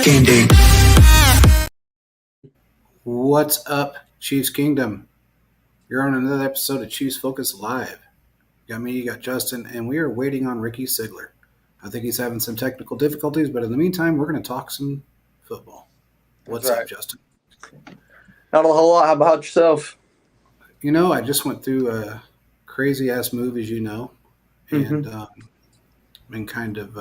Game day. What's up, Chiefs Kingdom? You're on another episode of Chiefs Focus Live. You got me, you got Justin, and we are waiting on Ricky Siglar. I think he's having some technical difficulties, but in the meantime, we're going to talk some football. What's up, Justin? Not a whole lot. How about yourself? You know, I just went through a crazy-ass move, as you know, and been kind of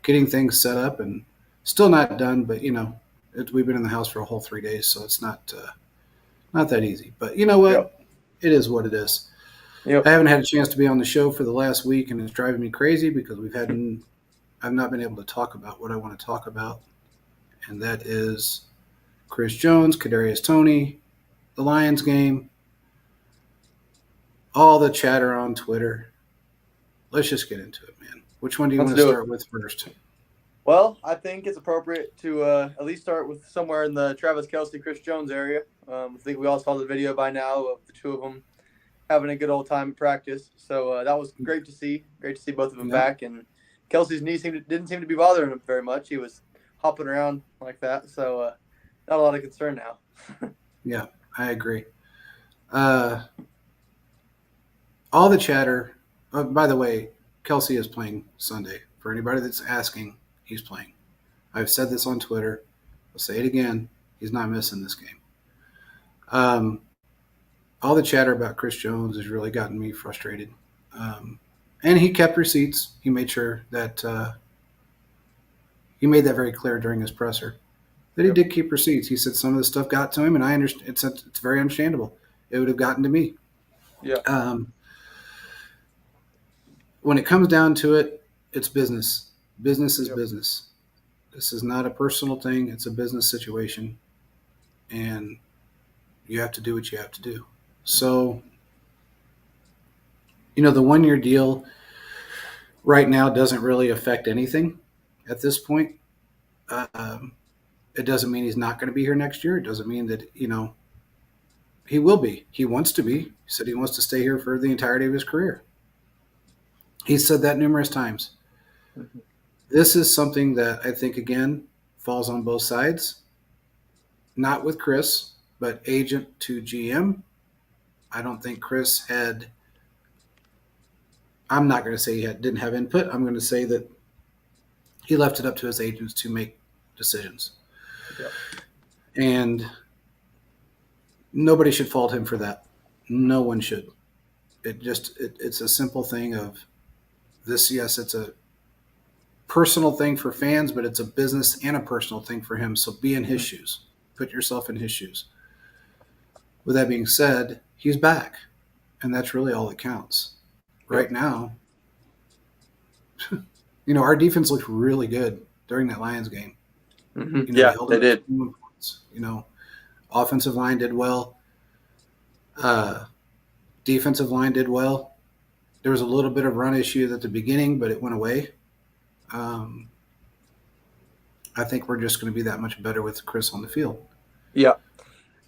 getting things set up and still not done, but, you know, we've been in the house for a whole 3 days, so it's not that easy. But you know what? Yep. It is what it is. Yep. I haven't had a chance to be on the show for the last week, and it's driving me crazy because I've not been able to talk about what I want to talk about, and that is Chris Jones, Kadarius Toney, the Lions game, all the chatter on Twitter. Let's just get into it, man. Which one do you want to start with first? Well, I think it's appropriate to at least start with somewhere in the Travis Kelce, Chris Jones area. I think we all saw the video by now of the two of them having a good old time at practice. So that was great to see. Great to see both of them back. And Kelsey's knee didn't seem to be bothering him very much. He was hopping around like that. So not a lot of concern now. Yeah, I agree. All the chatter. By the way, Kelsey is playing Sunday. For anybody that's asking, he's playing. I've said this on Twitter. I'll say it again. He's not missing this game. All the chatter about Chris Jones has really gotten me frustrated. And he kept receipts. He made sure that he made that very clear during his presser that he did keep receipts. He said some of the stuff got to him, and I understand. It's very understandable. It would have gotten to me. Yeah. When it comes down to it, it's business. Business is business. This is not a personal thing. It's a business situation. And you have to do what you have to do. So, you know, the 1-year deal right now doesn't really affect anything at this point. It doesn't mean he's not going to be here next year. It doesn't mean that, you know, he will be. He wants to be. He said he wants to stay here for the entirety of his career. He's said that numerous times. Mm-hmm. This is something that I think, again, falls on both sides. Not with Chris, but agent to GM. I don't think Chris had – I'm not going to say he didn't have input. I'm going to say that he left it up to his agents to make decisions. Yep. And nobody should fault him for that. No one should. It's a simple thing of this. Yes, it's a personal thing for fans, but it's a business and a personal thing for him. So be in his shoes. Put yourself in his shoes. With that being said, he's back, and that's really all that counts. Right now, you know, our defense looked really good during that Lions game. Mm-hmm. You know, yeah, they did. You know, offensive line did well. Defensive line did well. There was a little bit of run issue at the beginning, but it went away. I think we're just going to be that much better with Chris on the field. Yeah.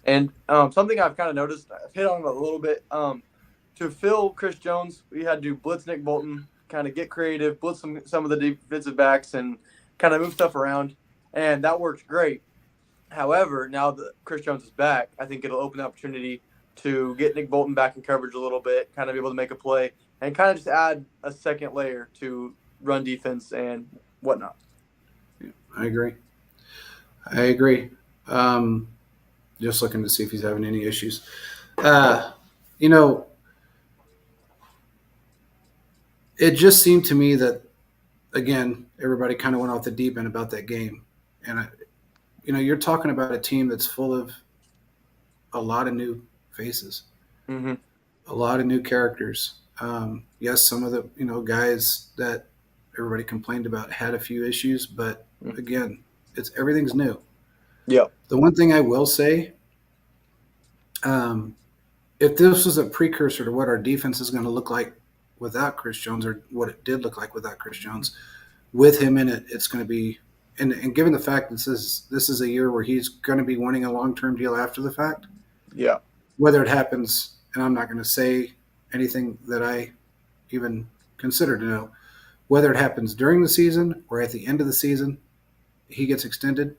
And something I've kind of noticed, I've hit on it a little bit. To fill Chris Jones, we had to blitz Nick Bolton, kind of get creative, blitz some of the defensive backs, and kind of move stuff around. And that worked great. However, now that Chris Jones is back, I think it'll open the opportunity to get Nick Bolton back in coverage a little bit, kind of be able to make a play, and kind of just add a second layer to run defense and whatnot. Yeah, I agree. Just looking to see if he's having any issues. You know, it just seemed to me that, again, everybody kind of went off the deep end about that game. And, you know, you're talking about a team that's full of a lot of new faces, mm-hmm. a lot of new characters. Yes, some of the, you know, guys that everybody complained about had a few issues, but, again, everything's new. Yeah. The one thing I will say, if this was a precursor to what our defense is going to look like without Chris Jones, or what it did look like without Chris Jones, with him in it, it's going to be – and given the fact that this is a year where he's going to be wanting a long-term deal after the fact, yeah, whether it happens – and I'm not going to say anything that I even consider to know, whether it happens during the season or at the end of the season, he gets extended,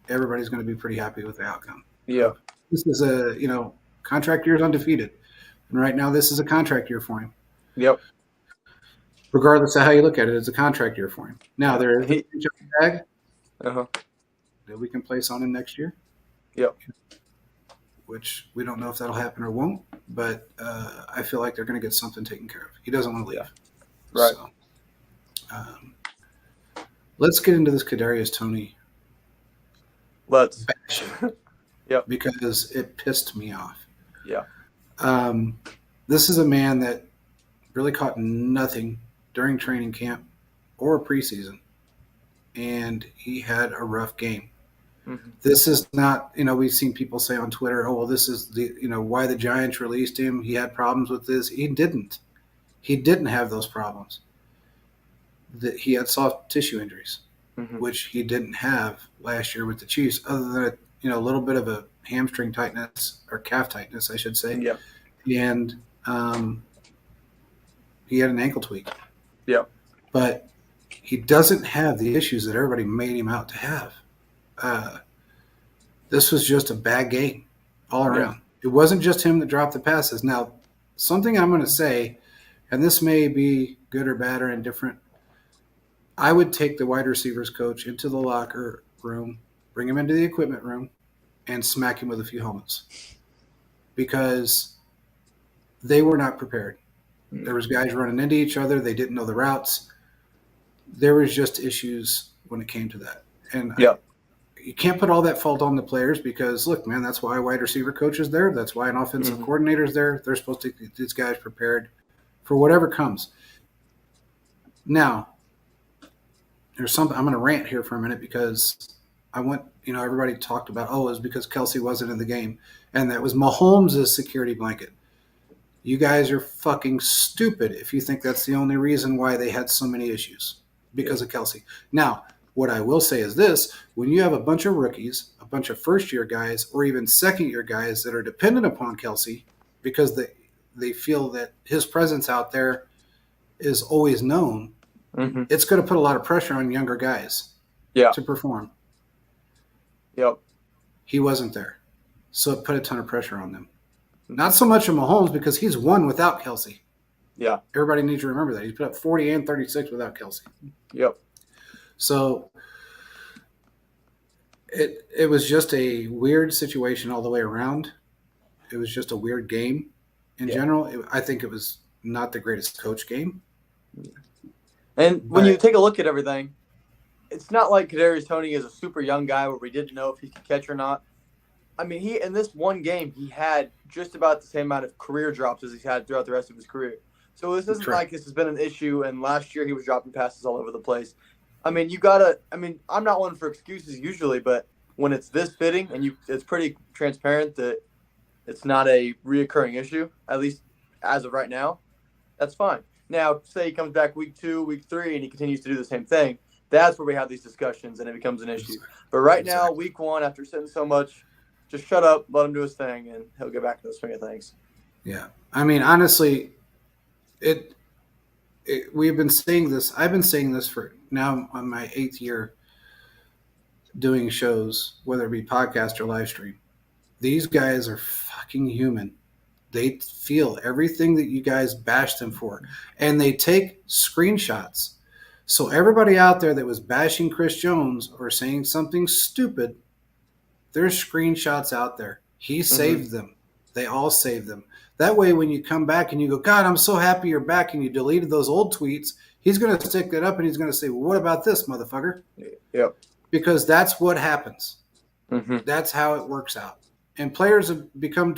everybody's going to be pretty happy with the outcome. Yeah. This is a contract year is undefeated, and right now this is a contract year for him. Yep. Regardless of how you look at it, it's a contract year for him. Now Yeah. there is And the he. franchise tag Uh-huh. that we can place on him next year, Yep. which we don't know if that'll happen or won't. But I feel like they're going to get something taken care of. He doesn't want to leave. Yeah. Right. So, um, let's get into this Kadarius Toney Let's. bashing Yep. because it pissed me off. Yeah. This is a man that really caught nothing during training camp or preseason, and he had a rough game. Mm-hmm. This is not, we've seen people say on Twitter, oh, well, this is why the Giants released him. He had problems with this. He didn't. He didn't have those problems. He had soft tissue injuries, Mm-hmm. which he didn't have last year with the Chiefs, other than a little bit of a hamstring tightness or calf tightness, I should say. Yeah. And he had an ankle tweak. Yeah. But he doesn't have the issues that everybody made him out to have. This was just a bad game all around. Yeah. It wasn't just him that dropped the passes. Now, something I'm going to say, and this may be good or bad or indifferent, I would take the wide receivers coach into the locker room, bring him into the equipment room, and smack him with a few helmets because they were not prepared. There was guys running into each other. They didn't know the routes. There was just issues when it came to that. And yeah. You can't put all that fault on the players because, look, man, that's why a wide receiver coach is there. That's why an offensive coordinator is there. They're supposed to get these guys prepared for whatever comes. Now, there's something I'm going to rant here for a minute because everybody talked about, it was because Kelsey wasn't in the game. And that was Mahomes' security blanket. You guys are fucking stupid if you think that's the only reason why they had so many issues because of Kelsey. Now, what I will say is this: when you have a bunch of rookies, a bunch of first-year guys, or even second-year guys that are dependent upon Kelsey because they feel that his presence out there is always known, it's going to put a lot of pressure on younger guys to perform. Yep. He wasn't there, so it put a ton of pressure on them. Not so much on Mahomes because he's won without Kelsey. Yeah. Everybody needs to remember that. He's put up 40 and 36 without Kelsey. Yep. So it was just a weird situation all the way around. It was just a weird game in general. I think it was not the greatest coach game. And when you take a look at everything, it's not like Kadarius Toney is a super young guy where we didn't know if he could catch or not. I mean, in this one game, he had just about the same amount of career drops as he's had throughout the rest of his career. So this isn't like this has been an issue, and last year he was dropping passes all over the place. I mean, I'm not one for excuses usually, but when it's this fitting and it's pretty transparent that it's not a reoccurring issue, at least as of right now, that's fine. Now, say he comes back week 2, week 3, and he continues to do the same thing. That's where we have these discussions and it becomes an issue. But right now, week 1, after sitting so much, just shut up, let him do his thing, and he'll get back to the swing of things. Yeah. I mean, honestly, we've been saying this. I've been saying this for now on my 8th year doing shows, whether it be podcast or live stream. These guys are fucking human. They feel everything that you guys bash them for, and they take screenshots. So everybody out there that was bashing Chris Jones or saying something stupid, there's screenshots out there. He saved them. They all saved them. That way, when you come back and you go, God, I'm so happy you're back, and you deleted those old tweets, he's going to stick that up and he's going to say, well, what about this, motherfucker? Yep. Because that's what happens. That's how it works out. And players have become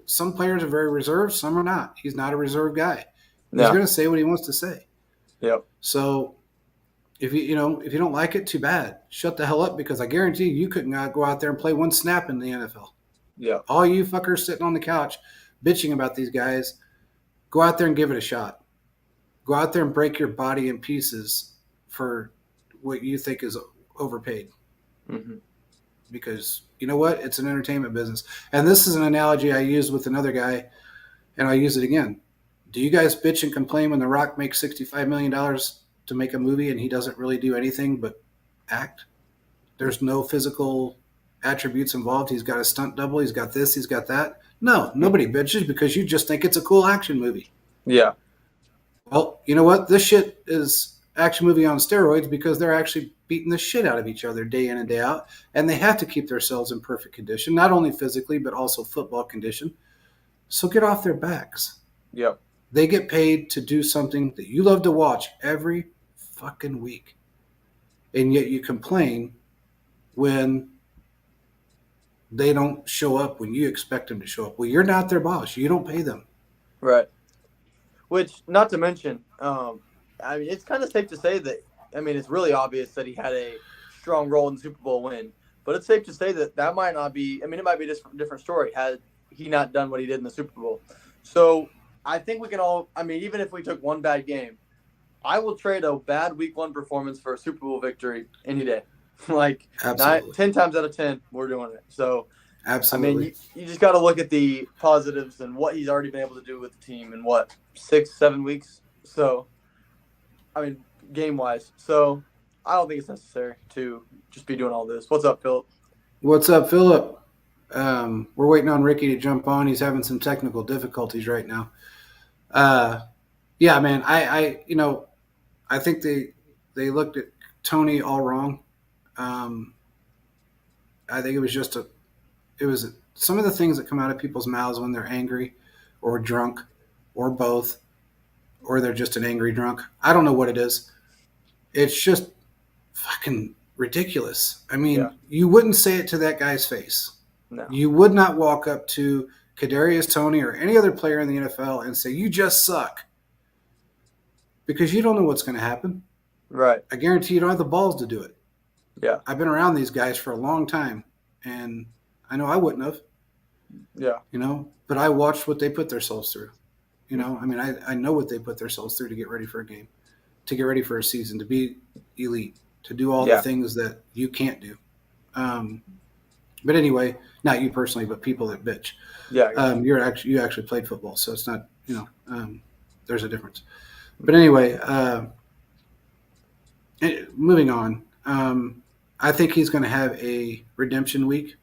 some players are very reserved, some are not. He's not a reserved guy. He's going to say what he wants to say. Yep. So if you don't like it, too bad. Shut the hell up, because I guarantee you couldn't go out there and play one snap in the NFL. Yeah. All you fuckers sitting on the couch bitching about these guys, go out there and give it a shot. Go out there and break your body in pieces for what you think is overpaid. Because you know what? It's an entertainment business. And this is an analogy I used with another guy, and I'll use it again. Do you guys bitch and complain when The Rock makes $65 million to make a movie and he doesn't really do anything but act. There's no physical attributes involved. He's got a stunt double. He's got this. He's got that. No, nobody bitches because you just think it's a cool action movie. Yeah. Well, you know what? This shit is action movie on steroids because they're actually beating the shit out of each other day in and day out, and they have to keep themselves in perfect condition, not only physically but also football condition. So get off their backs. Yep. They get paid to do something that you love to watch every fucking week, and yet you complain when they don't show up when you expect them to show up. Well, you're not their boss. You don't pay them. Right. Which, not to mention, I mean, it's kind of safe to say that. I mean, it's really obvious that he had a strong role in the Super Bowl win, but it's safe to say that that might not be. I mean, it might be a different story had he not done what he did in the Super Bowl. So I think we can all. I mean, even if we took one bad game, I will trade a bad Week 1 performance for a Super Bowl victory any day. Like Absolutely. 10 times out of 10, we're doing it. So I mean, Absolutely. you just got to look at the positives and what he's already been able to do with the team in what 6-7 weeks. So, I mean, game wise. So, I don't think it's necessary to just be doing all this. What's up, Philip? What's up, Philip? We're waiting on Ricky to jump on. He's having some technical difficulties right now. Uh, yeah, man. I think they looked at Tony all wrong. Um, I think it was just a it was some of the things that come out of people's mouths when they're angry or drunk or both or they're just an angry drunk. I don't know what it is. It's just fucking ridiculous. I Yeah. mean, you wouldn't say it to that guy's face. No. You would not walk up to Kadarius Toney or any other player in the NFL and say you just suck because you don't know what's going to happen. Right. I guarantee you don't have the balls to do it. Yeah. I've been around these guys for a long time, and I know I wouldn't have, Yeah. but I watched what they put themselves through. I mean, I know what they put themselves through to get ready for a game, to get ready for a season, to be elite, to do all the Yeah. things that you can't do. Um, but anyway, not you personally, but people that bitch. Yeah. I got You actually played football, so it's not there's a difference. But anyway, moving on. I think he's going to have a redemption week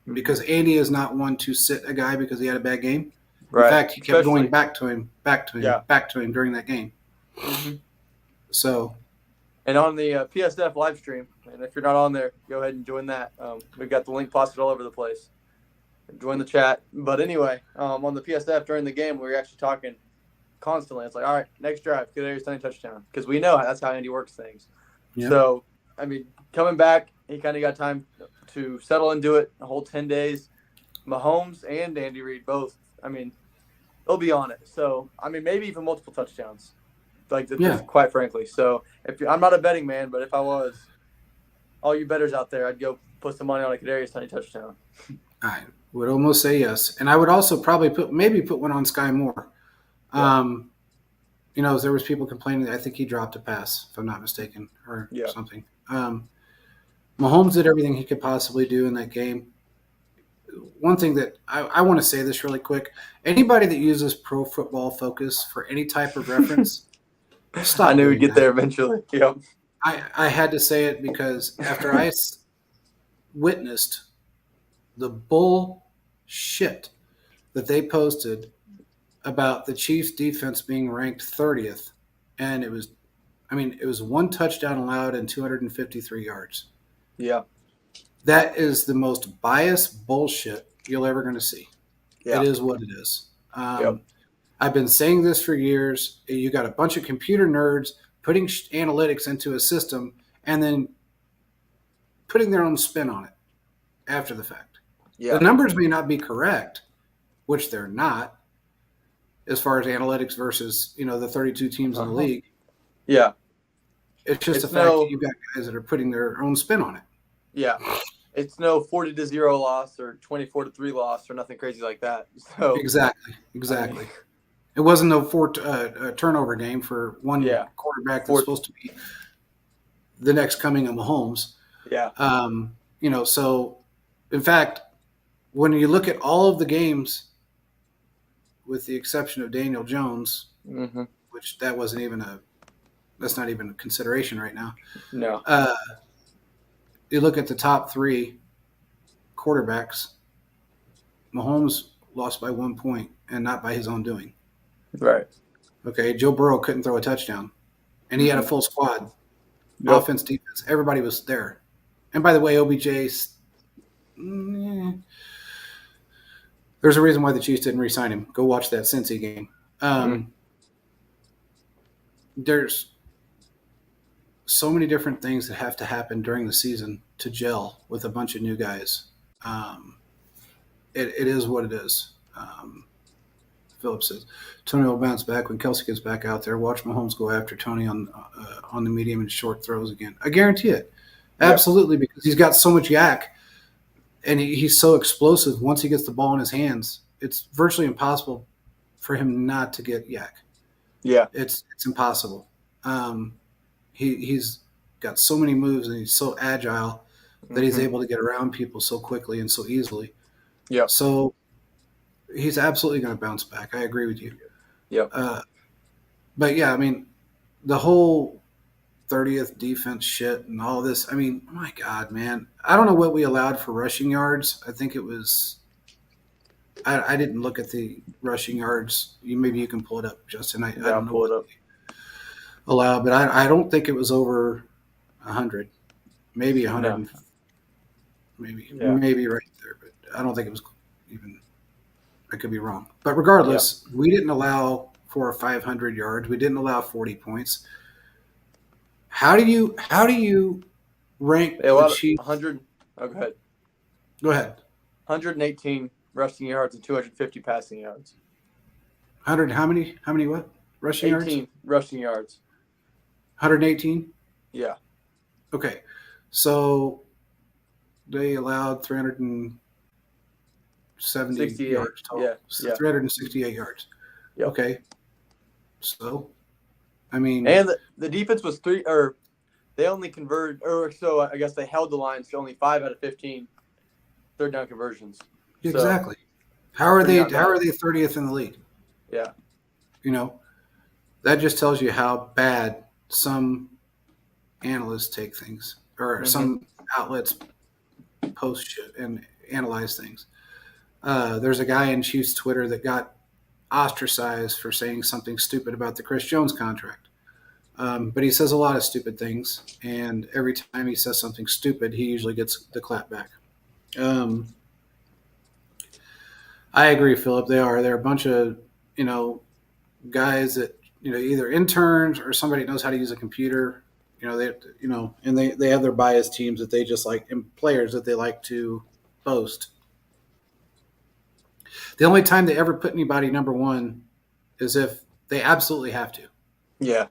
you. because Andy is not one to sit a guy because he had a bad game. In Right. fact, he kept Especially. going back to him, Yeah. back to him during that game. Mm-hmm. So, And on the PSF live stream, and if you're not on there, go ahead and join that. We've got the link posted all over the place. Join the chat. But anyway, on the PSF during the game, we were actually talking constantly. It's like, all right, next drive, good area, stunning touchdown, because we know that's how Andy works things. yeah, So, I mean, coming back, he kind of got time to settle into it. A whole 10 days. Mahomes and Andy Reid both. I mean, they'll be on it. So, I mean, maybe even multiple touchdowns. Like, Yeah. quite frankly. So, I'm not a betting man, but if I was, all you bettors out there, I'd go put some money on a Kadarius Toney touchdown. I would almost say yes, and I would also probably put one on Sky Moore. Yeah. There was people complaining that I think he dropped a pass, if I'm not mistaken, or Yeah. something. Mahomes did everything he could possibly do in that game. One thing that I want to say this really quick: anybody that uses Pro Football Focus for any type of reference, stop. I knew doing we'd get that. there eventually. Yep. I had to say it because after I witnessed the bullshit that they posted about the Chiefs defense being ranked 30th, and it was one touchdown allowed and 253 yards. Yeah. That is the most biased bullshit you're ever going to see. Yeah. It is what it is. Yep. I've been saying this for years. You got a bunch of computer nerds putting analytics into a system and then putting their own spin on it after the fact. Yeah. The numbers may not be correct, which they're not, as far as analytics versus the 32 teams in the league. Yeah. It's just the fact that you've got guys that are putting their own spin on it. Yeah. It's no 40-0 loss or 24-3 loss or nothing crazy like that. So Exactly. I mean, It wasn't no turnover game for one Yeah. quarterback that's supposed to be the next coming of Mahomes. yeah. So in fact, when you look at all of the games, with the exception of Daniel Jones, Mm-hmm. which that's not even a consideration right now. No. you look at the top three quarterbacks, Mahomes lost by 1 point and not by his own doing. Right. Okay, Joe Burrow couldn't throw a touchdown, and he had a Mm-hmm. full squad, Yep. offense, defense. Everybody was there. And by the way, OBJ, mm, there's a reason why the Chiefs didn't re-sign him. Go watch that Cincy game. Mm. There's so many different things that have to happen during the season to gel with a bunch of new guys. Um, it is what it is. Phillips says Tony will bounce back when Kelsey gets back out there. Watch Mahomes go after Tony on the medium and short throws again. I guarantee it. Yeah. Absolutely, because he's got so much yak and he's so explosive. Once he gets the ball in his hands, it's virtually impossible for him not to get yak. Yeah. It's impossible. Um, he's got so many moves and he's so agile that he's Mm-hmm. able to get around people so quickly and so easily. Yep. So he's absolutely going to bounce back. I agree with you. Yep. But yeah, I mean, the whole 30th defense shit and all this. I mean, my God, man. I don't know what we allowed for rushing yards. I think it was. I didn't look at the rushing yards. Maybe you can pull it up, Justin. I Yeah. I'll don't know pull it what up. they allowed, but I don't think it was over 100. Maybe No. 100. Maybe Yeah. maybe right there, but I don't think it was even. I could be wrong. But Yeah. regardless, we didn't allow for 500 yards. We didn't allow 40 points. How do you rank They the allowed Chiefs? 100. Oh, go ahead. Go ahead. 118 rushing yards and 250 passing yards. 100. How many what? Rushing yards? 18 rushing yards. 118. Yeah. Okay. So they allowed 370 68. yards total. Yeah. Yeah. 368 yards. Yep. Okay. So I mean, And the defense was they only converted, or so I guess they held the lines to only 5 out of 15 third down conversions. So exactly. How are pretty they? not How bad. are they 30th in the league? Yeah. You know, that just tells you how bad some analysts take things, or Mm-hmm. some outlets post shit and analyze things. There's a guy in Chiefs Twitter that got ostracized for saying something stupid about the Chris Jones contract. But he says a lot of stupid things, and every time he says something stupid, he usually gets the clap back. Um, I agree, Philip. They're a bunch of guys that either interns or somebody that knows how to use a computer. And they have their biased teams that they just like, and players that they like to boast. The only time they ever put anybody number one is if they absolutely have to. Yeah.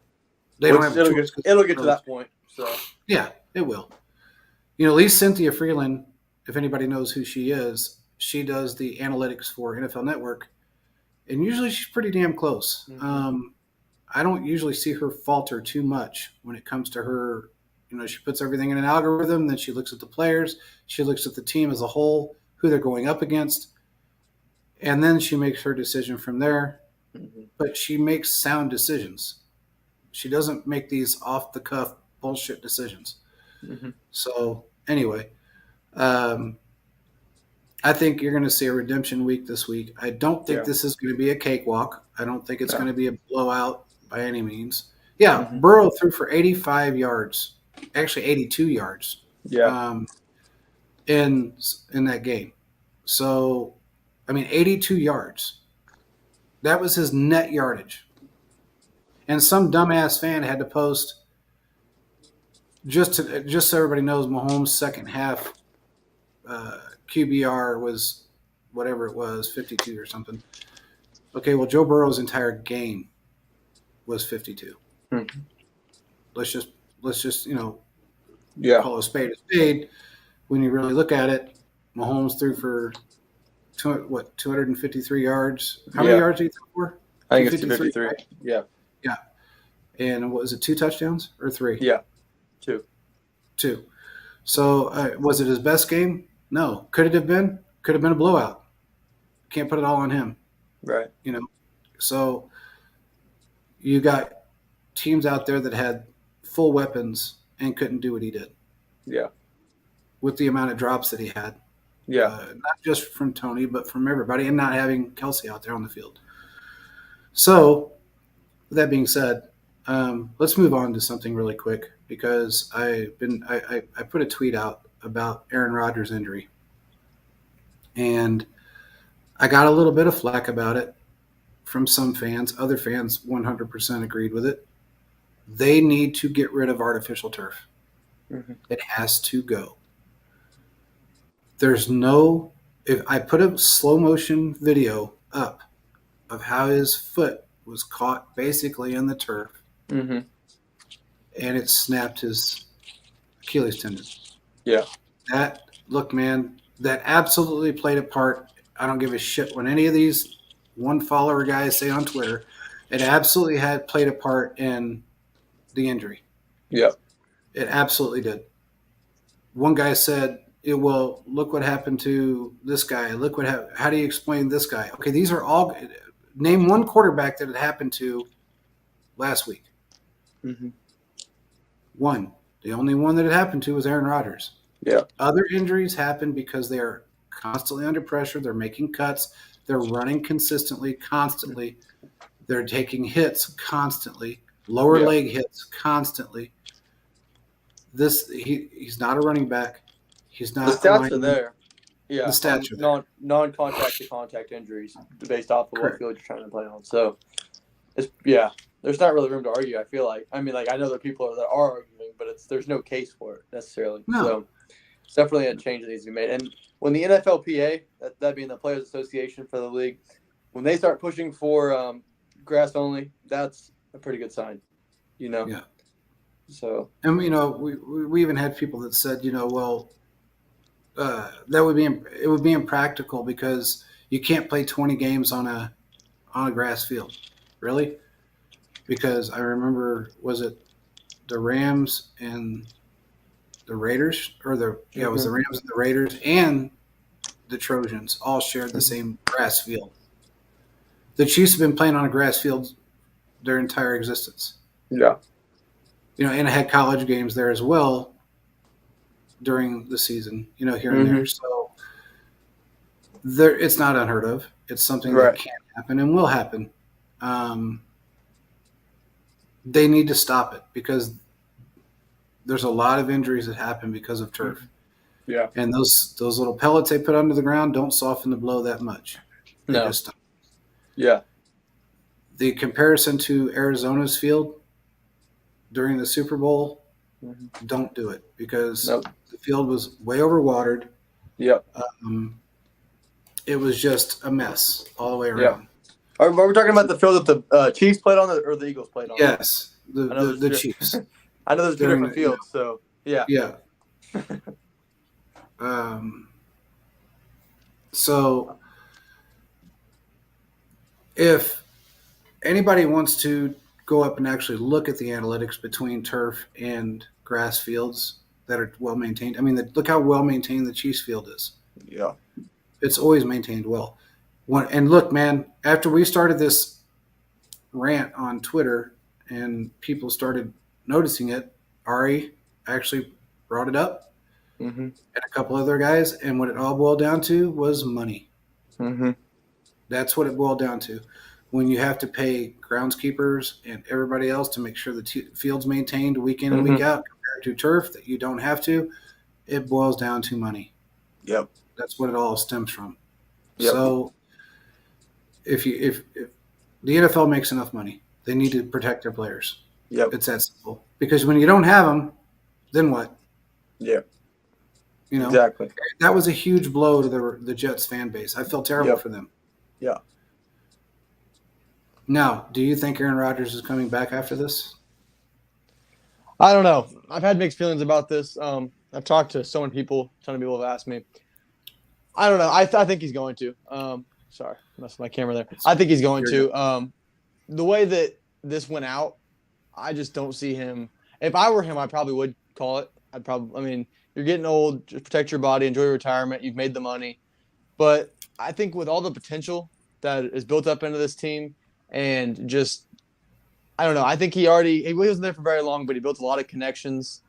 They don't Which have a choice. it'll get to that point. So Yeah, it will. At least Cynthia Freeland, if anybody knows who she is, she does the analytics for NFL Network, and usually she's pretty damn close. mm-hmm. I don't usually see her falter too much when it comes to her. She puts everything in an algorithm, then she looks at the players, she looks at the team as a whole, who they're going up against, and then she makes her decision from there. Mm-hmm. But she makes sound decisions. She doesn't make these off the cuff bullshit decisions. Mm-hmm. So anyway, um, I think you're going to see a redemption week this week. I don't think Yeah. this is going to be a cakewalk. I don't think it's No. going to be a blowout by any means. Yeah, Mm-hmm. Burrow threw for 85 yards, actually 82 yards, Yeah. um, in that game. So, I mean, 82 yards. That was his net yardage. And some dumbass fan had to post just so everybody knows Mahomes' second half QBR was whatever it was, 52 or something. Okay, well, Joe Burrow's entire game was 52. Mm-hmm. Let's just Yeah. call a spade. When you really look at it, Mahomes threw for 253 yards. How many Yeah. yards did he throw for? I think it's 253. right? Yeah. Yeah. And what was it, 2 touchdowns or 3? Yeah. 2. 2. So was it his best game? No. Could it have been? Could have been a blowout. Can't put it all on him. Right. So you got teams out there that had full weapons and couldn't do what he did. Yeah. with the amount of drops that he had. Yeah. Not just from Tony, but from everybody, and not having Kelsey out there on the field. So, with that being said, let's move on to something really quick because I put a tweet out about Aaron Rodgers' injury, and I got a little bit of flack about it from some fans. Other fans 100% agreed with it. They need to get rid of artificial turf. Mm-hmm. It has to go. There's no. If I put a slow motion video up of how his foot was caught basically in the turf, Mm-hmm. and it snapped his Achilles tendon. Yeah. That look, man, that absolutely played a part. I don't give a shit when any of these one follower guys say on Twitter. It absolutely had played a part in the injury. Yeah. It absolutely did. One guy said, "Well, look what happened to this guy. Look what happened. How do you explain this guy?" Okay, these are all. Name one quarterback that it happened to last week. Mm-hmm. One. The only one that it happened to was Aaron Rodgers. Yeah. Other injuries happen because they are constantly under pressure. They're making cuts. They're running consistently, constantly. They're taking hits constantly, lower leg hits constantly. He's not a running back. He's The not a stats are lineman. there. Yeah. The stats are there. Non-contact to contact injuries based off of Correct. what field you're trying to play on. So, there's not really room to argue. I feel like. I mean, like I know there are people that are arguing, but there's no case for it necessarily. No. So, it's definitely a change that needs to be made. And when the NFLPA, that being the Players Association for the league, when they start pushing for grass only, that's a pretty good sign. Yeah. So. And we even had people that said, well, that would be impractical because you can't play 20 games on a grass field. Really? Because I remember, was it the Rams and the Raiders, or it was the Rams and the Raiders and the Trojans all shared the same grass field. The Chiefs have been playing on a grass field their entire existence. Yeah. And had college games there as well during the season, here and there. So it's not unheard of. It's something that can happen and will happen. They need to stop it because there's a lot of injuries that happen because of turf. Yeah. And those little pellets they put under the ground don't soften the blow that much. They just don't. Yeah. The comparison to Arizona's field during the Super Bowl, don't do it because the field was way overwatered. Yep. It was just a mess all the way around. Are we talking about the field that the Chiefs played on or the Eagles played on? Yes, the Chiefs. I know there's two different fields, so yeah. Yeah. So if anybody wants to go up and actually look at the analytics between turf and grass fields that are well maintained, I mean, look how well maintained the Chiefs field is. Yeah. It's always maintained well. And look, man, after we started this rant on Twitter and people started noticing it, Ari actually brought it up, and a couple other guys, and what it all boiled down to was money. That's what it boiled down to. When you have to pay groundskeepers and everybody else to make sure the field's maintained week in and week out compared to turf that you don't have to, it boils down to money. Yep. That's what it all stems from. Yep. So if the NFL makes enough money, they need to protect their players. Yep. It's that simple. Because when you don't have them, then what? Yeah. Exactly. That was a huge blow to the Jets fan base. I felt terrible for them. Yeah. Now, do you think Aaron Rodgers is coming back after this? I don't know. I've had mixed feelings about this. I've talked to so many people. A ton of people have asked me. I don't know. I think he's going to. Sorry, I messed my camera there. I think he's going to. The way that this went out, I just don't see him. If I were him, I probably would call it. You're getting old. Just protect your body. Enjoy your retirement. You've made the money. But I think with all the potential that is built up into this team and just, I don't know. I think he wasn't there for very long, but he built a lot of connections.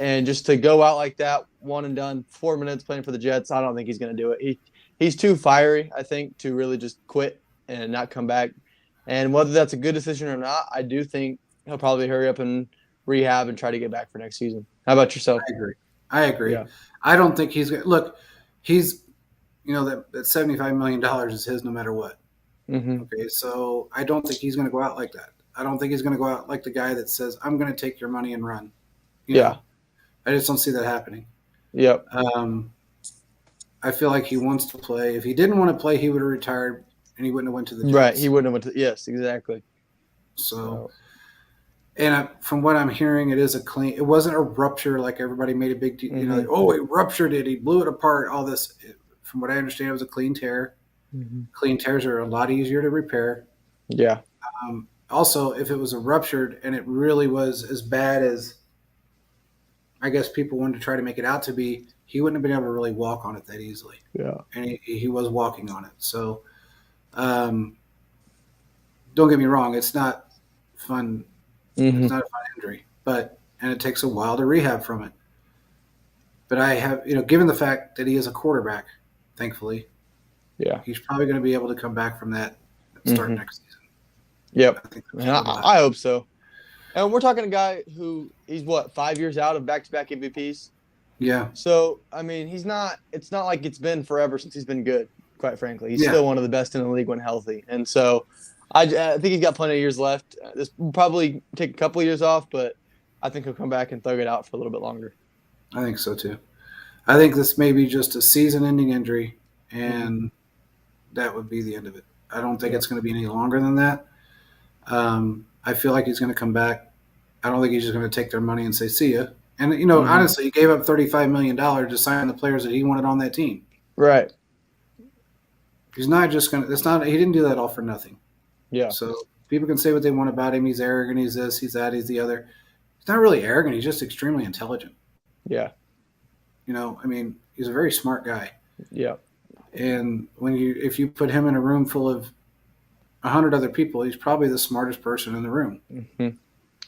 And just to go out like that, one and done, 4 minutes playing for the Jets, I don't think he's going to do it. He's too fiery, I think, to really just quit and not come back. And whether that's a good decision or not, I do think he'll probably hurry up and rehab and try to get back for next season. How about yourself? I agree. Yeah. I don't think he's going to look. He's, that $75 million is his no matter what. Mm-hmm. Okay, so I don't think he's going to go out like that. I don't think he's going to go out like the guy that says, "I'm going to take your money and run." Yeah. I just don't see that happening. Yep. I feel like he wants to play. If he didn't want to play, he would have retired and he wouldn't have went to the Jets. Right. He wouldn't have went to. Yes, exactly. So, and from what I'm hearing, it is a clean. It wasn't a rupture like everybody made a big deal. Mm-hmm. He ruptured it. He blew it apart. All this. From what I understand, it was a clean tear. Mm-hmm. Clean tears are a lot easier to repair. Yeah. Also, if it was a ruptured and it really was as bad as I guess people wanted to try to make it out to be, he wouldn't have been able to really walk on it that easily. Yeah. And he was walking on it. So, don't get me wrong. It's not fun. Mm-hmm. It's not a fun injury, and it takes a while to rehab from it. But I have, given the fact that he is a quarterback, thankfully, he's probably going to be able to come back from that and start next season. Yep. I hope so. And we're talking a guy who he's 5 years out of back-to-back MVPs. Yeah. So it's not like it's been forever since he's been good. Quite frankly, he's still one of the best in the league when healthy. And so, I think he's got plenty of years left. This will probably take a couple of years off, but I think he'll come back and thug it out for a little bit longer. I think so too. I think this may be just a season-ending injury, and that would be the end of it. I don't think it's going to be any longer than that. I feel like he's going to come back. I don't think he's just going to take their money and say, "See ya." And honestly, he gave up $35 million to sign the players that he wanted on that team. Right. He's not just going to. It's not. He didn't do that all for nothing. Yeah. So people can say what they want about him. He's arrogant. He's this. He's that. He's the other. He's not really arrogant. He's just extremely intelligent. Yeah. He's a very smart guy. Yeah. And if you put him in a room full of 100 other people, he's probably the smartest person in the room. Mm-hmm.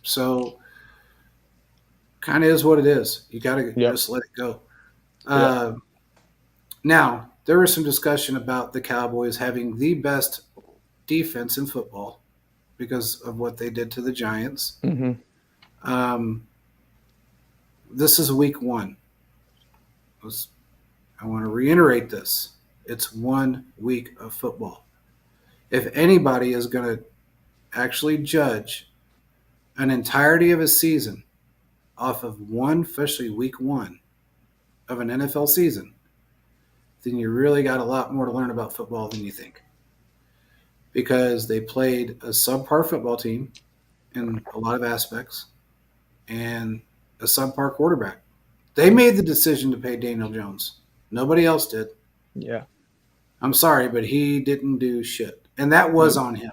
So, kind of is what it is. You got to just let it go. Now, there was some discussion about the Cowboys having the best defense in football because of what they did to the Giants. Mm-hmm. This is week 1. I want to reiterate this. It's 1 week of football. If anybody is going to actually judge an entirety of a season off of especially week 1 of an NFL season, then you really got a lot more to learn about football than you think. Because they played a subpar football team in a lot of aspects and a subpar quarterback. They made the decision to pay Daniel Jones. Nobody else did. Yeah. I'm sorry, but he didn't do shit. And that was on him.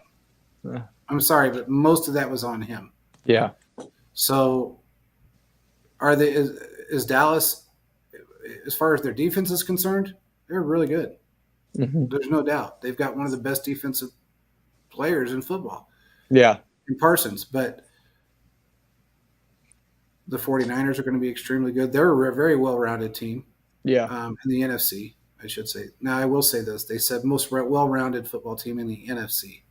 Yeah. I'm sorry, but most of that was on him. Yeah. So is Dallas, as far as their defense is concerned, they're really good. Mm-hmm. There's no doubt. They've got one of the best defensive players in football. Yeah. In Parsons. But the 49ers are going to be extremely good. They're a very well-rounded team. Yeah. In the NFC, I should say. Now, I will say this. They said most well-rounded football team in the NFC.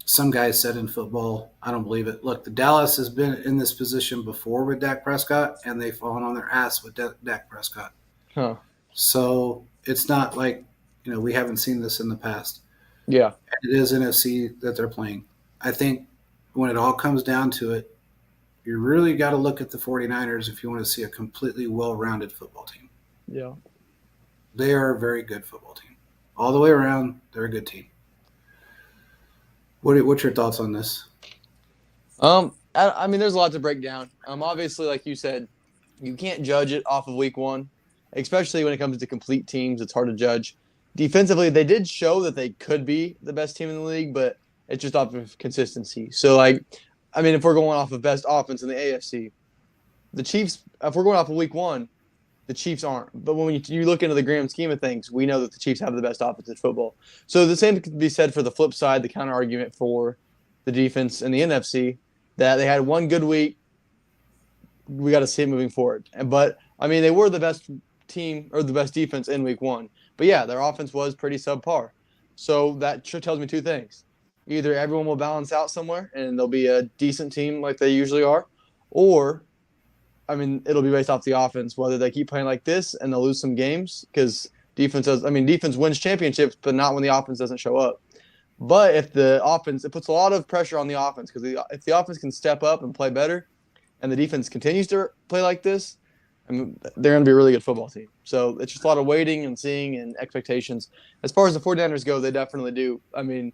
Some guys said in football, I don't believe it. Look, the Dallas has been in this position before with Dak Prescott, and they've fallen on their ass with Dak Prescott. Huh. So it's not like, we haven't seen this in the past. Yeah. It is NFC that they're playing. I think when it all comes down to it, you really got to look at the 49ers if you want to see a completely well-rounded football team. Yeah. They are a very good football team. All the way around, they're a good team. What's your thoughts on this? There's a lot to break down. Obviously, like you said, you can't judge it off of week 1, especially when it comes to complete teams. It's hard to judge. Defensively, they did show that they could be the best team in the league, but it's just off of consistency. So, if we're going off of best offense in the AFC, the Chiefs, if we're going off of week 1, the Chiefs aren't. But when you look into the grand scheme of things, we know that the Chiefs have the best offense in football. So the same could be said for the flip side, the counter argument for the defense in the NFC, that they had one good week we got to see it moving forward. But I mean, they were the best team or the best defense in week 1. But yeah, their offense was pretty subpar. So that tells me 2 things. Either everyone will balance out somewhere and they'll be a decent team like they usually are, or I mean, it'll be based off the offense, whether they keep playing like this and they'll lose some games because defense wins championships, but not when the offense doesn't show up. But if the offense, it puts a lot of pressure on the offense because if the offense can step up and play better and the defense continues to play like this, I mean, they're going to be a really good football team. So it's just a lot of waiting and seeing and expectations. As far as the 49ers go, they definitely do. I mean,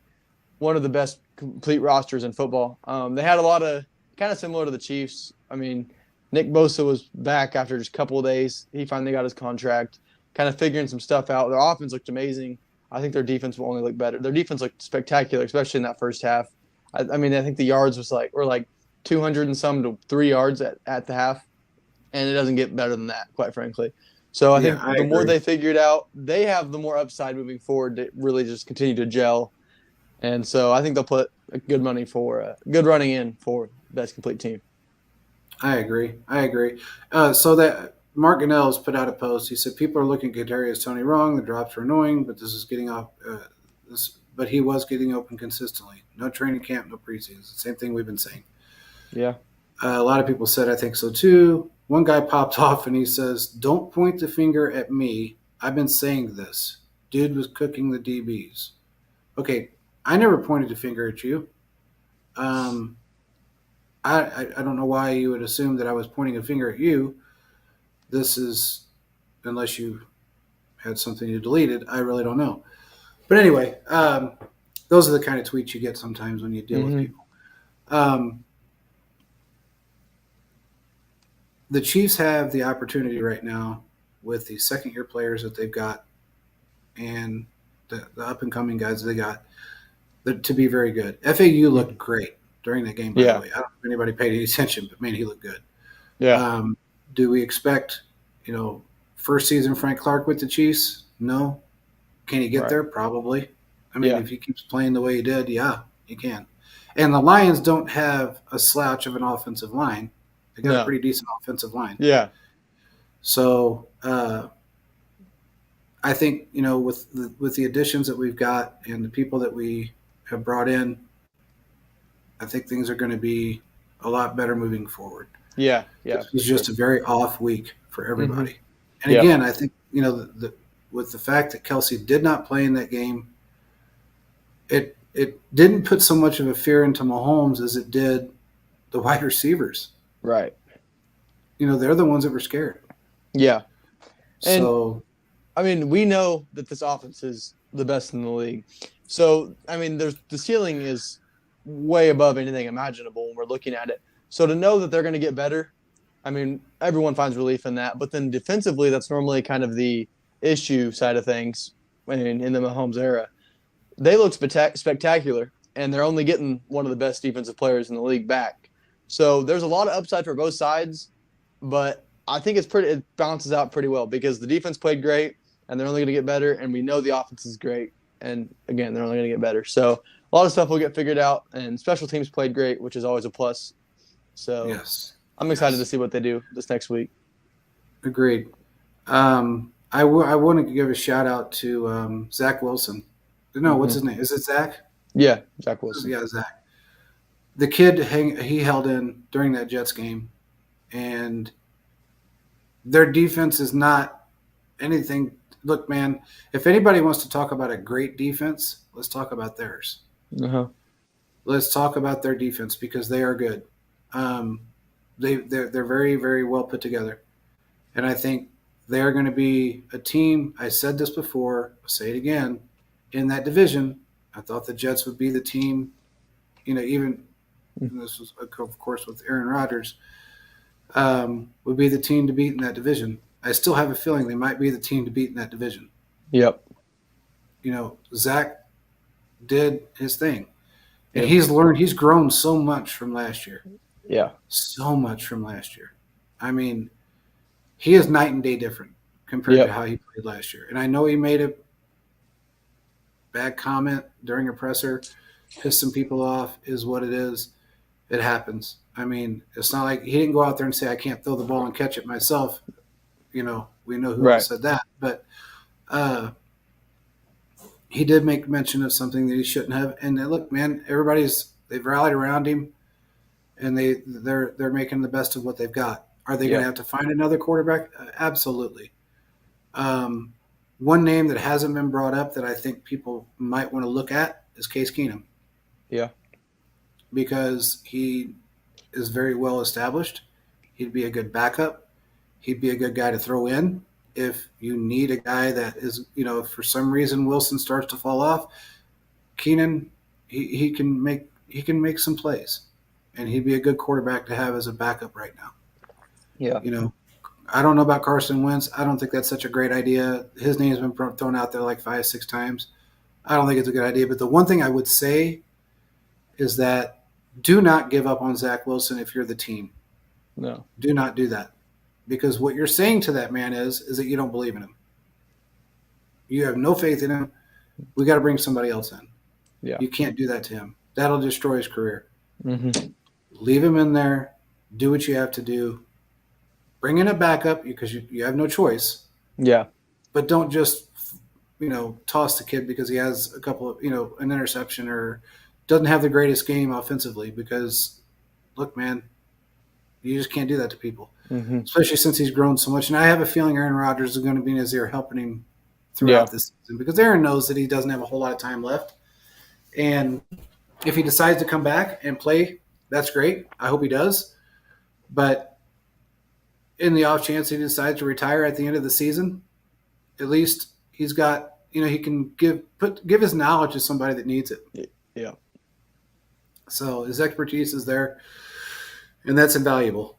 one of the best complete rosters in football. They had a lot of kind of similar to the Chiefs. I mean, Nick Bosa was back after just a couple of days. He finally got his contract, kind of figuring some stuff out. Their offense looked amazing. I think their defense will only look better. Their defense looked spectacular, especially in that first half. I mean, I think the yards were like 200 and some to 3 yards at the half, and it doesn't get better than that, quite frankly. So I think the more they figure it out, they have the more upside moving forward to really just continue to gel. And so I think they'll put good money for good running in for best complete team. I agree. So that Mark Gannell's put out a post. He said people are looking at Kadarius Toney wrong. The drops are annoying, but this is getting off. But he was getting open consistently. No training camp, no preseason. Same thing we've been saying. Yeah. A lot of people said I think so too. One guy popped off and he says, "Don't point the finger at me. I've been saying this. Dude was cooking the DBs." Okay, I never pointed a finger at you. I don't know why you would assume that I was pointing a finger at you. This is, unless you had something you deleted, I really don't know. But anyway, those are the kind of tweets you get sometimes when you deal with people. The Chiefs have the opportunity right now with the second-year players that they've got and the up-and-coming guys they got to be very good. FAU looked great during that game, by the way. I don't know if anybody paid any attention, but, man, he looked good. Yeah. Do we expect, first season Frank Clark with the Chiefs? No. Can he get there? Probably. I mean, if he keeps playing the way he did, yeah, he can. And the Lions don't have a slouch of an offensive line. They got a pretty decent offensive line. Yeah. So I think, with the additions that we've got and the people that we have brought in, I think things are going to be a lot better moving forward. Yeah. It was just a very off week for everybody. Mm-hmm. And again, I think, with the fact that Kelsey did not play in that game, it didn't put so much of a fear into Mahomes as it did the wide receivers. Right. They're the ones that were scared. Yeah. So, I mean, we know that this offense is the best in the league. So, I mean, the ceiling is way above anything imaginable when we're looking at it. So to know that they're going to get better, I mean, everyone finds relief in that. But then defensively, that's normally kind of the issue side of things in the Mahomes era. They look spectacular, and they're only getting one of the best defensive players in the league back. So there's a lot of upside for both sides, but I think it balances out pretty well because the defense played great, and they're only going to get better, and we know the offense is great, and again, they're only going to get better. So a lot of stuff will get figured out, and special teams played great, which is always a plus. So yes. I'm excited to see what they do this next week. Agreed. I want to give a shout out to Zach Wilson. No, what's his name? Is it Zach? Yeah, Zach Wilson. Yeah, Zach. The kid, he held in during that Jets game, and their defense is not anything. Look, man, if anybody wants to talk about a great defense, let's talk about theirs. Uh-huh. Let's talk about their defense because they are good. They're very, very well put together. And I think they're going to be a team. I said this before. I'll say it again. In that division, I thought the Jets would be the team, even this was, of course, with Aaron Rodgers, would be the team to beat in that division. I still have a feeling they might be the team to beat in that division. Yep. Zach did his thing. And he's grown so much from last year. Yeah. So much from last year. I mean, he is night and day different compared to how he played last year. And I know he made a bad comment during a presser, pissed some people off, is what it is. It happens. I mean, it's not like he didn't go out there and say, I can't throw the ball and catch it myself. We know who Right. else said that. But he did make mention of something that he shouldn't have. And look, man, they've rallied around him, and they're making the best of what they've got. Are they going Yeah. to have to find another quarterback? Absolutely. One name that hasn't been brought up that I think people might want to look at is Case Keenum. Yeah. Because he is very well established. He'd be a good backup. He'd be a good guy to throw in if you need a guy that is, if for some reason Wilson starts to fall off. Keenan, he can make some plays, and he'd be a good quarterback to have as a backup right now. Yeah. I don't know about Carson Wentz. I don't think that's such a great idea. His name's been thrown out there like 5-6 times. I don't think it's a good idea. But the one thing I would say is that do not give up on Zach Wilson if you're the team. No. Do not do that. Because what you're saying to that man is that you don't believe in him. You have no faith in him. We got to bring somebody else in. Yeah. You can't do that to him. That'll destroy his career. Mm-hmm. Leave him in there. Do what you have to do. Bring in a backup because you have no choice. Yeah. But don't just, toss the kid because he has a couple of, an interception or doesn't have the greatest game offensively because, look, man, you just can't do that to people, especially since he's grown so much. And I have a feeling Aaron Rodgers is going to be in his ear helping him throughout this season because Aaron knows that he doesn't have a whole lot of time left. And if he decides to come back and play, that's great. I hope he does. But in the off chance he decides to retire at the end of the season, at least he's got, he can give his knowledge to somebody that needs it. Yeah. So his expertise is there, and that's invaluable.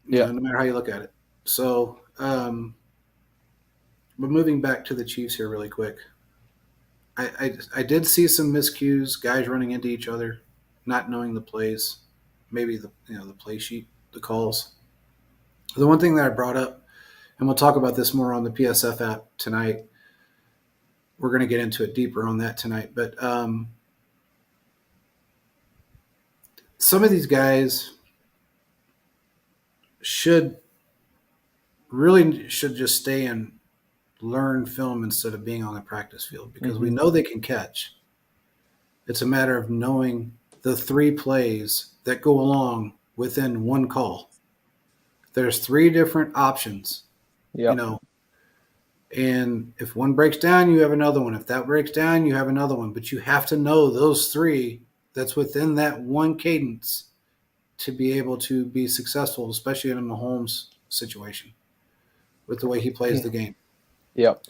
No matter how you look at it. So, but moving back to the Chiefs here really quick. I did see some miscues, guys running into each other, not knowing the plays, maybe the play sheet, the calls. The one thing that I brought up, and we'll talk about this more on the PSF app tonight. We're going to get into it deeper on that tonight, but some of these guys should just stay and learn film instead of being on the practice field because we know they can catch. It's a matter of knowing the 3 plays that go along within one call. There's 3 different options, and if one breaks down, you have another one. If that breaks down, you have another one. But you have to know those 3 that's within that one cadence to be able to be successful, especially in a Mahomes situation with the way he plays the game. Yep.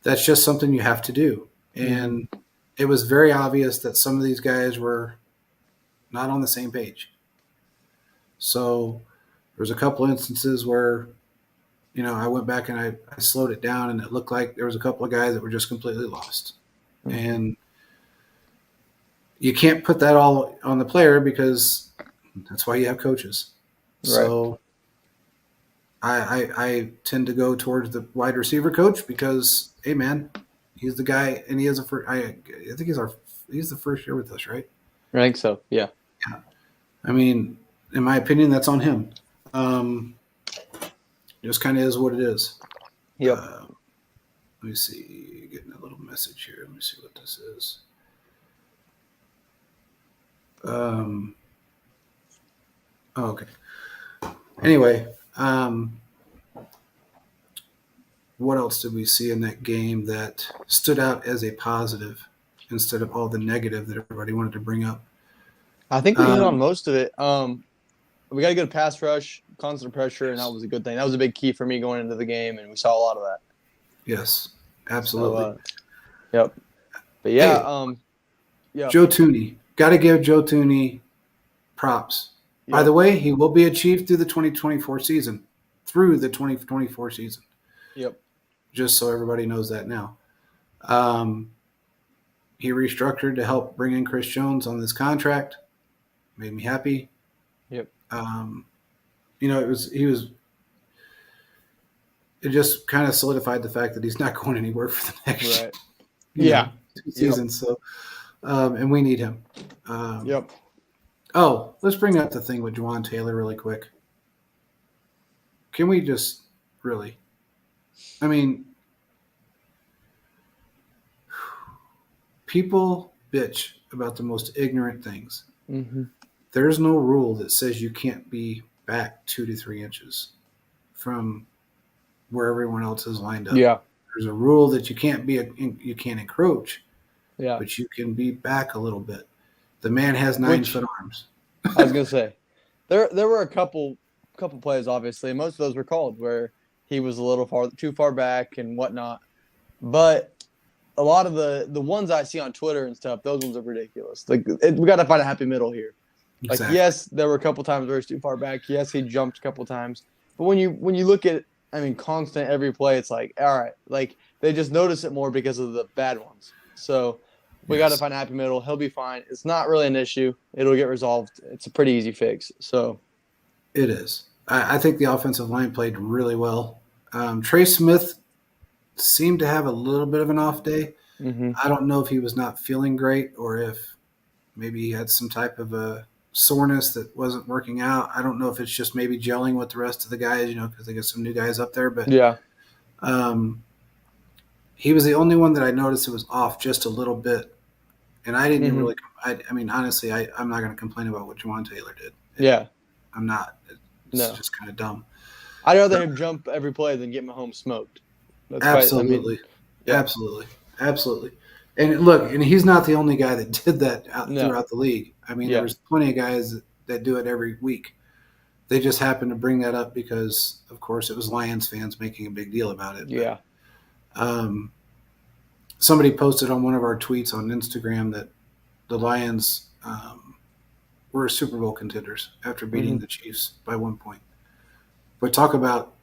That's just something you have to do. And it was very obvious that some of these guys were not on the same page. So there was a couple instances where, I went back and I slowed it down and it looked like there was a couple of guys that were just completely lost. And you can't put that all on the player because that's why you have coaches. Right. So I tend to go towards the wide receiver coach because, hey man, he's the guy, and he has I think he's the first year with us, right? I think so. Yeah. Yeah. I mean, in my opinion, that's on him. Just kind of is what it is. Yep. Let me see. Getting a little message here. Let me see what this is. Okay. Anyway, what else did we see in that game that stood out as a positive instead of all the negative that everybody wanted to bring up? I think we hit on most of it. We got a good pass rush, constant pressure, and that was a good thing. That was a big key for me going into the game, and we saw a lot of that. Yes, absolutely. So, yep. But yeah, hey, Joe Thuney. Got to give Joe Thuney props. Yep. By the way, he will be a Chief through the 2024 season. Yep. Just so everybody knows that now. He restructured to help bring in Chris Jones on this contract. Made me happy. Yep. It just kind of solidified the fact that he's not going anywhere for the next 2 seasons. So, and we need him. Yep. Oh, let's bring up the thing with Juwan Taylor really quick. Can we just really? I mean, people bitch about the most ignorant things. Mm-hmm. There's no rule that says you can't be back 2 to 3 inches from where everyone else is lined up. Yeah. There's a rule that you can't encroach, Yeah. but you can be back a little bit. The man has 9 foot Which arms. I was gonna say, there were a couple plays, obviously, and most of those were called where he was a little too far back and whatnot. But a lot of the ones I see on Twitter and stuff, those ones are ridiculous. Like we got to find a happy middle here. Like Exactly. yes, there were a couple times where he's too far back. Yes, he jumped a couple times. But when you look at, I mean, constant every play, it's like all right, like they just notice it more because of the bad ones. So we got to Yes, find a happy middle. He'll be fine. It's not really an issue. It'll get resolved. It's a pretty easy fix. So it is. I think the offensive line played really well. Trey Smith seemed to have a little bit of an off day. mm-hmm. I don't know if he was not feeling great or if maybe he had some type of a soreness that wasn't working out. I don't know if it's just maybe gelling with the rest of the guys, because they got some new guys up there. But Yeah. um, he was the only one that I noticed it was off just a little bit. And I didn't Mm-hmm. really. I mean, honestly, I'm not going to complain about what Juwan Taylor did. Yeah. I'm not. It's No. just kind of dumb. I'd rather him jump every play than get Mahomes smoked. That's quite. I mean, Absolutely, yeah. absolutely. And look, and he's not the only guy that did that No. throughout the league. I mean, Yeah. there was plenty of guys that do it every week. They just happened to bring that up because, of course, it was Lions fans making a big deal about it. Yeah. But, somebody posted on one of our tweets on Instagram that the Lions were Super Bowl contenders after beating Mm-hmm. the Chiefs by 1 point. But talk about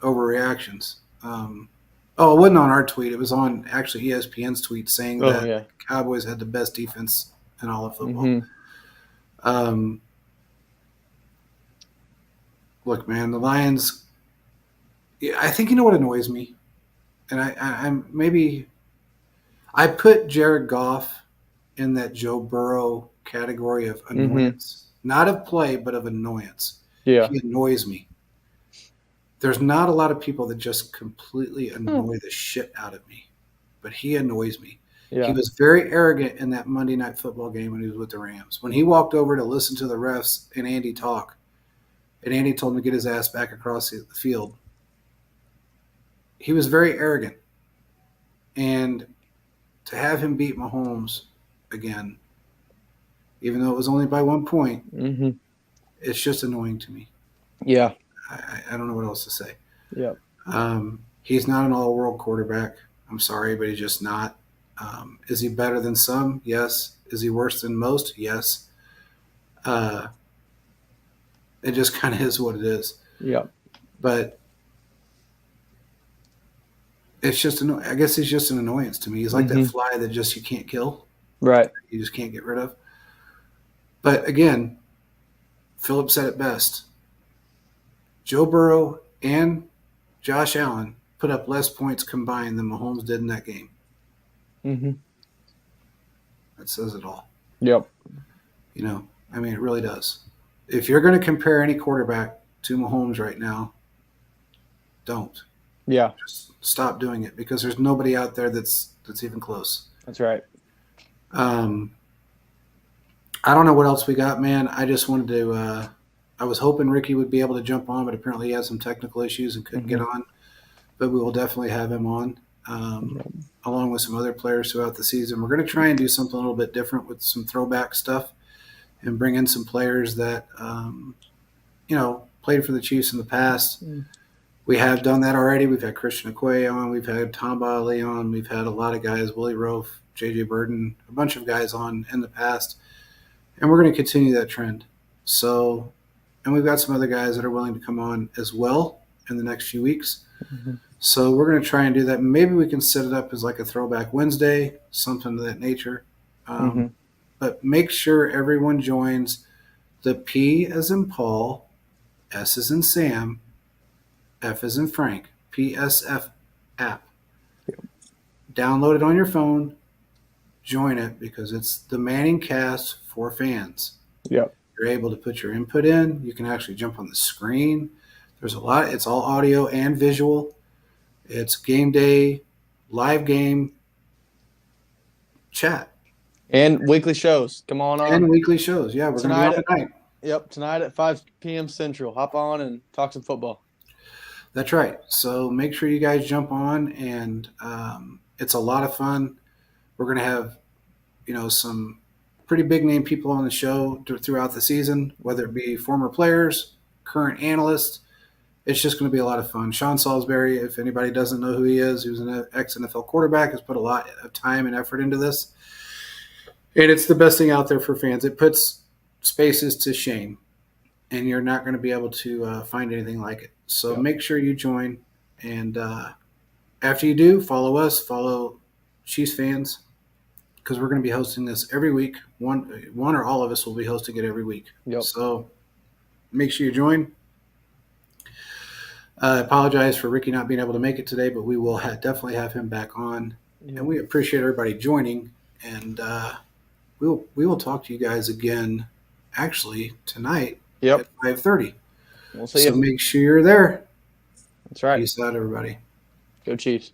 overreactions. It wasn't on our tweet. It was on actually ESPN's tweet saying Oh that yeah. the Cowboys had the best defense in all of football. Mm-hmm. Look, man, the Lions. Yeah, I think you know what annoys me, and I'm maybe I put Jared Goff in that Joe Burrow category of annoyance, not of play, but of annoyance. Yeah. He annoys me. There's not a lot of people that just completely annoy the shit out of me, but he annoys me. He Yeah. was very arrogant in that Monday Night Football game when he was with the Rams. When he walked over to listen to the refs and Andy talk, and Andy told him to get his ass back across the field, he was very arrogant. And to have him beat Mahomes again, even though it was only by 1 point, Mm-hmm. it's just annoying to me. Yeah. I don't know what else to say. Yeah. He's not an all-world quarterback. I'm sorry, but he's just not. Is he better than some? Yes. Is he worse than most? Yes. It just kind of is what it is. Yeah. But it's just I guess he's just an annoyance to me. He's like that fly that just you can't kill. Right. You just can't get rid of. But again, Philip said it best. Joe Burrow and Josh Allen put up less points combined than Mahomes did in that game. Mm-hmm. That says it all. Yep. I mean, it really does. If you're going to compare any quarterback to Mahomes right now, don't. Yeah. Just stop doing it because there's nobody out there that's even close. That's right. I don't know what else we got, man. I just wanted to. I was hoping Ricky would be able to jump on, but apparently he had some technical issues and couldn't get on. But we will definitely have him on, along with some other players throughout the season. We're going to try and do something a little bit different with some throwback stuff and bring in some players that, played for the Chiefs in the past. We have done that already. We've had Christian Okoye on. We've had Tamba Ali on. We've had a lot of guys, Willie Rofe, J.J. Burden, a bunch of guys on in the past. And we're going to continue that trend. So, and we've got some other guys that are willing to come on as well in the next few weeks. Mm-hmm. So we're going to try and do that. Maybe we can set it up as like a throwback Wednesday, something of that nature. But make sure everyone joins the P as in Paul, S as in Sam, F as in Frank, PSF app. Download it on your phone. Join it because it's the Manning Cast for fans. Yep. You're able to put your input in. You can actually jump on the screen. There's a lot. It's all audio and visual. It's game day, live game, chat, And weekly shows. Come on and weekly shows. Yeah, we're going to be on Tonight- tonight. Yep, tonight at 5 p.m. Central. Hop on and talk some football. That's right. So make sure you guys jump on, and it's a lot of fun. We're going to have, some pretty big name people on the show throughout the season, whether it be former players, current analysts. It's just going to be a lot of fun. Sean Salisbury, if anybody doesn't know who he is, he was an ex-NFL quarterback, has put a lot of time and effort into this. And it's the best thing out there for fans. It puts Spaces to shame, and you're not going to be able to find anything like it. So Yep. make sure you join. And after you do, follow us, follow Chiefs fans, because we're going to be hosting this every week. One or all of us will be hosting it every week. Yep. So make sure you join. I apologize for Ricky not being able to make it today, but we will definitely have him back on. Yep. And we appreciate everybody joining. And we will talk to you guys again, actually, tonight Yep. at 5:30. We'll see So you. make sure you're there. That's right. Peace out, everybody. Go Chiefs.